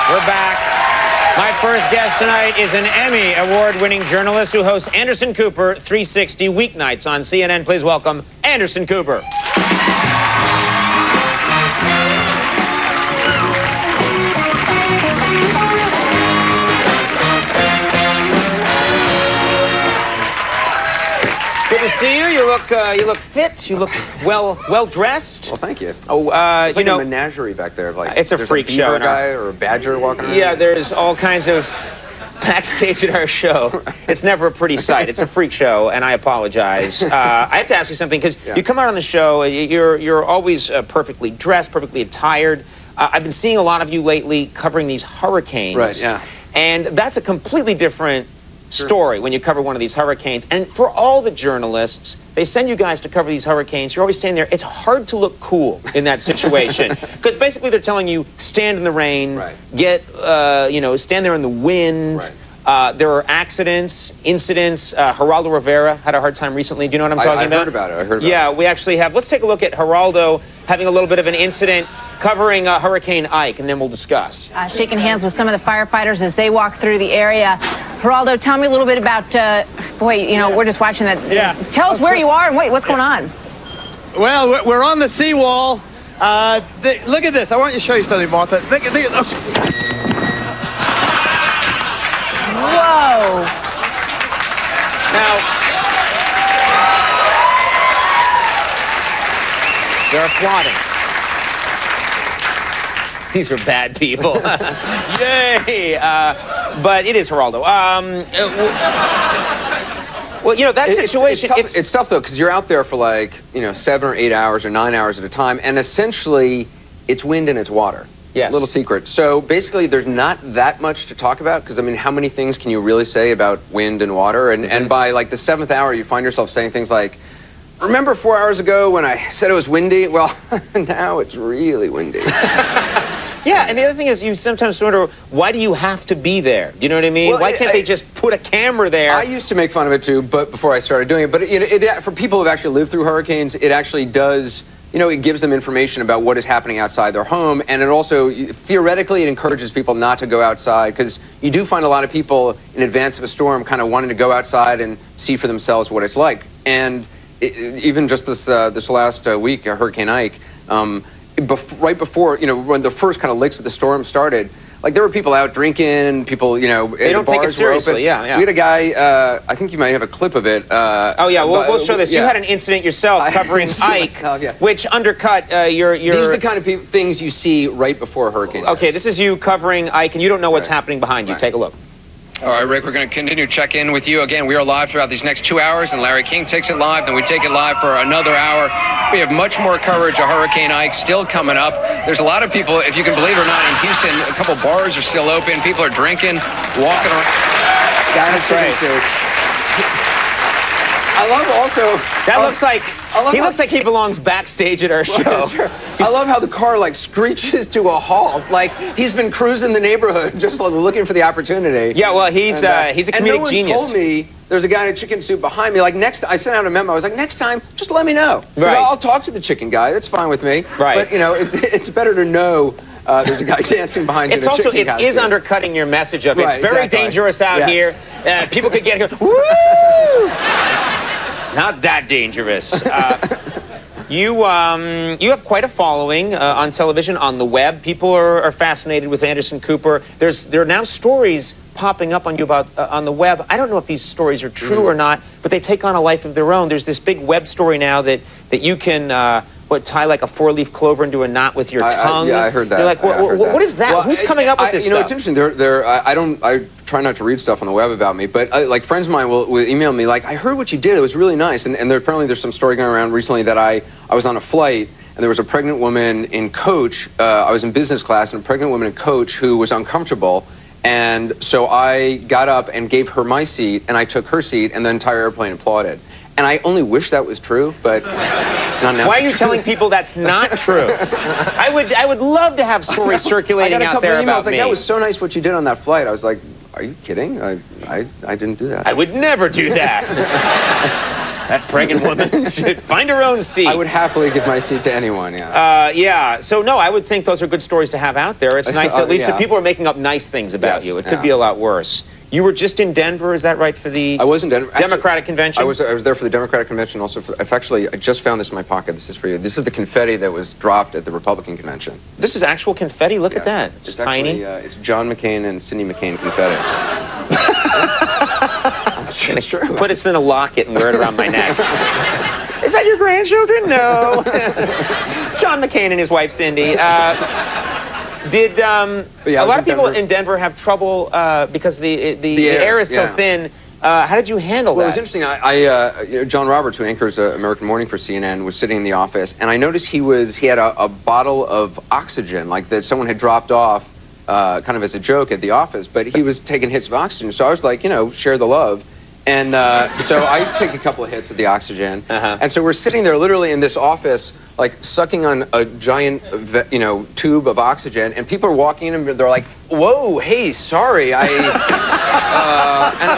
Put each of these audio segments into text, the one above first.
We're back. My first guest tonight is an Emmy award-winning journalist who hosts Anderson Cooper 360 weeknights on CNN. Please welcome Anderson Cooper. Good to see you. You look fit. You look well dressed. Well, thank you. Oh, it's like a menagerie back there. Like it's a freak show. There's a beaver guy or a badger walking around. Yeah, there's all kinds of backstage at our show. It's never a pretty sight. It's a freak show, and I apologize. I have to ask you something because you come out on the show. You're always perfectly dressed, perfectly attired. I've been seeing a lot of you lately covering these hurricanes. Right. Yeah. And that's a completely different story when you cover one of these hurricanes. And for all the journalists, they send you guys to cover these hurricanes. You're always standing there. It's hard to look cool in that situation because basically they're telling you stand in the rain, get stand there in the wind. There are accidents, incidents. Geraldo Rivera had a hard time recently. Do you know what I'm talking about? I heard about it. I heard about it. Yeah, we actually have. Let's take a look at Geraldo having a little bit of an incident covering Hurricane Ike, and then we'll discuss. Shaking hands with some of the firefighters as they walk through the area. Geraldo, tell me a little bit about, we're just watching that. Yeah. Tell us where you are and what's going on? Well, we're on the seawall. Look at this. I want to show you something, Martha. Look at this. Whoa. Now, they're applauding. These are bad people. Yay! But it is Geraldo. Well, that situation... It's tough, though, because you're out there for like, 7 or 8 hours or 9 hours at a time, and essentially, it's wind and it's water. Yes. Little secret. So basically, there's not that much to talk about, because, I mean, how many things can you really say about wind and water? And by, like, the 7th hour, you find yourself saying things like, remember 4 hours ago when I said it was windy? Well, now it's really windy. Yeah, and the other thing is you sometimes wonder, why do you have to be there? Do you know what I mean? Well, why can't they just put a camera there? I used to make fun of it, too, but before I started doing it. But for people who've actually lived through hurricanes, it actually does... it gives them information about what is happening outside their home, and it also, theoretically, it encourages people not to go outside, because you do find a lot of people in advance of a storm kind of wanting to go outside and see for themselves what it's like. And even just this last week, Hurricane Ike, right before, when the first kind of licks of the storm started, like there were people out drinking, people, they don't take it seriously. Yeah. We had a guy, I think you might have a clip of it. Oh yeah, we'll show this. You had an incident yourself covering Ike, which undercut your... These are the kind of things you see right before a hurricane. Okay, this is you covering Ike, and you don't know what's happening behind you. Take a look. All right, Rick, we're going to continue to check in with you. Again, we are live throughout these next 2 hours, and Larry King takes it live, then we take it live for another hour. We have much more coverage of Hurricane Ike still coming up. There's a lot of people, if you can believe it or not, in Houston, a couple bars are still open. People are drinking, walking around. That's right. I love also... That looks like... He looks like he belongs backstage at our show. I love how the car, like, screeches to a halt. Like, he's been cruising the neighborhood just looking for the opportunity. Yeah, well, he's a comedic genius. And no one told me there's a guy in a chicken suit behind me. Like, I sent out a memo. I was like, next time, just let me know. Right. I'll talk to the chicken guy. That's fine with me. Right. But, it's better to know there's a guy dancing behind you in a chicken costume. It is undercutting your message of it's very dangerous out here. People could get here. Woo! It's not that dangerous. You have quite a following on television, on the web. People are fascinated with Anderson Cooper. There are now stories popping up on you about on the web. I don't know if these stories are true or not, but they take on a life of their own. There's this big web story now that you can tie like a 4-leaf clover into a knot with your tongue. Yeah, I heard that. You're like, what is that? Well, who's coming up with this stuff? It's interesting. I try not to read stuff on the web about me, but like friends of mine will email me like, I heard what you did. It was really nice. And apparently there's some story going around recently that I was on a flight and there was a pregnant woman in coach. I was in business class and a pregnant woman in coach who was uncomfortable. And so I got up and gave her my seat and I took her seat and the entire airplane applauded. And I only wish that was true, but it's not now. Why are you telling people that's not true? I would love to have stories circulating out there about me. Like, that was so nice what you did on that flight. I was like, are you kidding? I didn't do that. I would never do that. That pregnant woman should find her own seat. I would happily give my seat to anyone, yeah. Yeah, so no, I would think those are good stories to have out there. It's nice at least that people are making up nice things about you. It could be a lot worse. You were just in Denver, is that right, for the I was in Denver. Democratic Convention? I was there for the Democratic Convention, also for, I just found this in my pocket. This is for you. This is the confetti that was dropped at the Republican Convention. This is actual confetti? Look at that. It's tiny. Actually, it's John McCain and Cindy McCain confetti. It's true. Put this in a locket and wear it around my neck. Is that your grandchildren? No. It's John McCain and his wife, Cindy. Did a lot of people in Denver have trouble because the air is so thin? How did you handle that? Well, it was interesting. John Roberts, who anchors American Morning for CNN, was sitting in the office, and I noticed he had a bottle of oxygen, like that someone had dropped off, kind of as a joke at the office. But he was taking hits of oxygen, so I was like, share the love. And so I take a couple of hits of the oxygen, and so we're sitting there literally in this office, like sucking on a giant, tube of oxygen, and people are walking in and they're like, "Whoa, hey, sorry, and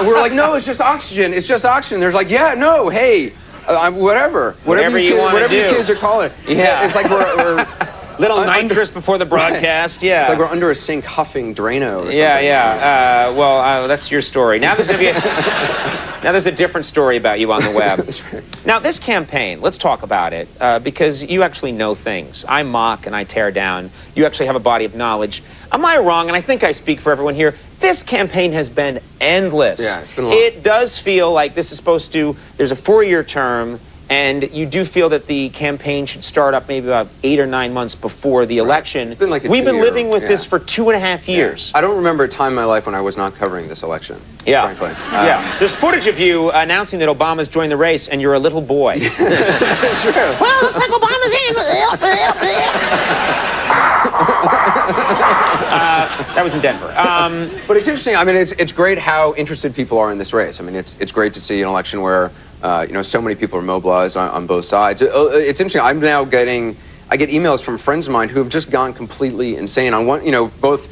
we're like, "No, it's just oxygen. It's just oxygen." They're like, "Yeah, no, hey, whatever you kids are calling it." Yeah, it's like we're little nitrous before the broadcast. Yeah, it's like we're under a sink huffing Drano or something. Yeah. Well, that's your story. Now there's going to be now there's a different story about you on the web. That's right. Now this campaign, let's talk about it because you actually know things. I mock and I tear down. You actually have a body of knowledge. Am I wrong? And I think I speak for everyone here. This campaign has been endless. Yeah, it's been long. It does feel like this is supposed to. There's a 4-year term. And you do feel that the campaign should start up maybe about 8 or 9 months before the election. It's been like We've been living with this for 2.5 years. I don't remember a time in my life when I was not covering this election. Yeah. Frankly. There's footage of you announcing that Obama's joined the race, and you're a little boy. Sure. Well, looks like Obama's in. That was in Denver. But it's interesting. I mean, it's great how interested people are in this race. I mean, it's great to see an election where so many people are mobilized on both sides. It's interesting. I get emails from friends of mine who have just gone completely insane on one, both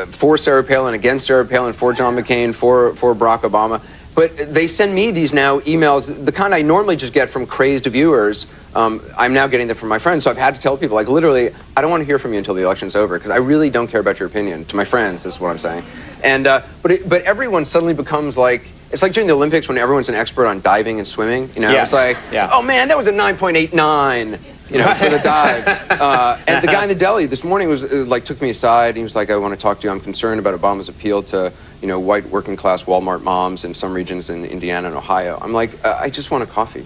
for Sarah Palin, against Sarah Palin, for John McCain, for Barack Obama. But they send me these now emails, the kind I normally just get from crazed viewers. I'm now getting them from my friends. So I've had to tell people, like, literally, I don't want to hear from you until the election's over because I really don't care about your opinion. To my friends, this is what I'm saying. And but everyone suddenly becomes like. It's like during the Olympics when everyone's an expert on diving and swimming. It's like, oh man, that was a 9.89. For the dive. And the guy in the deli this morning was took me aside. And he was like, "I want to talk to you. I'm concerned about Obama's appeal to white working class Walmart moms in some regions in Indiana and Ohio." I'm like, I just want a coffee.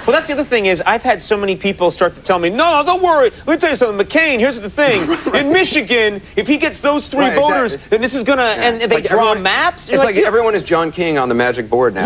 Well, that's the other thing is I've had so many people start to tell me, no, don't worry. Let me tell you something. McCain, here's the thing. In Michigan, if he gets those 3 voters, then this is going to, and they draw maps. It's like everyone is John King on the magic board now.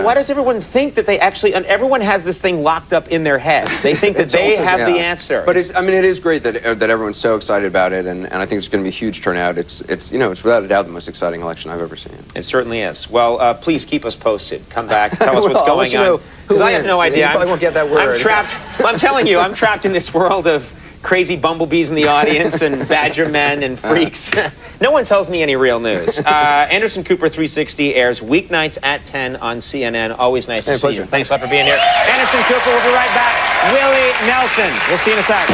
Why does everyone think that they actually, and everyone has this thing locked up in their head. They think that they have the answer. But it is great that everyone's so excited about it, and I think it's going to be a huge turnout. It's without a doubt the most exciting election I've ever seen. It certainly is. Well, please keep us posted. Come back, tell us what's going on. Because I have no idea. You probably won't get that word. I'm trapped. Well, I'm telling you, I'm trapped in this world of crazy bumblebees in the audience and badger men and freaks. No one tells me any real news. Anderson Cooper 360 airs weeknights at 10 on CNN. Always nice to see you. Thanks a lot for being here. Anderson Cooper, we'll be right back. Willie Nelson. We'll see you in a sec.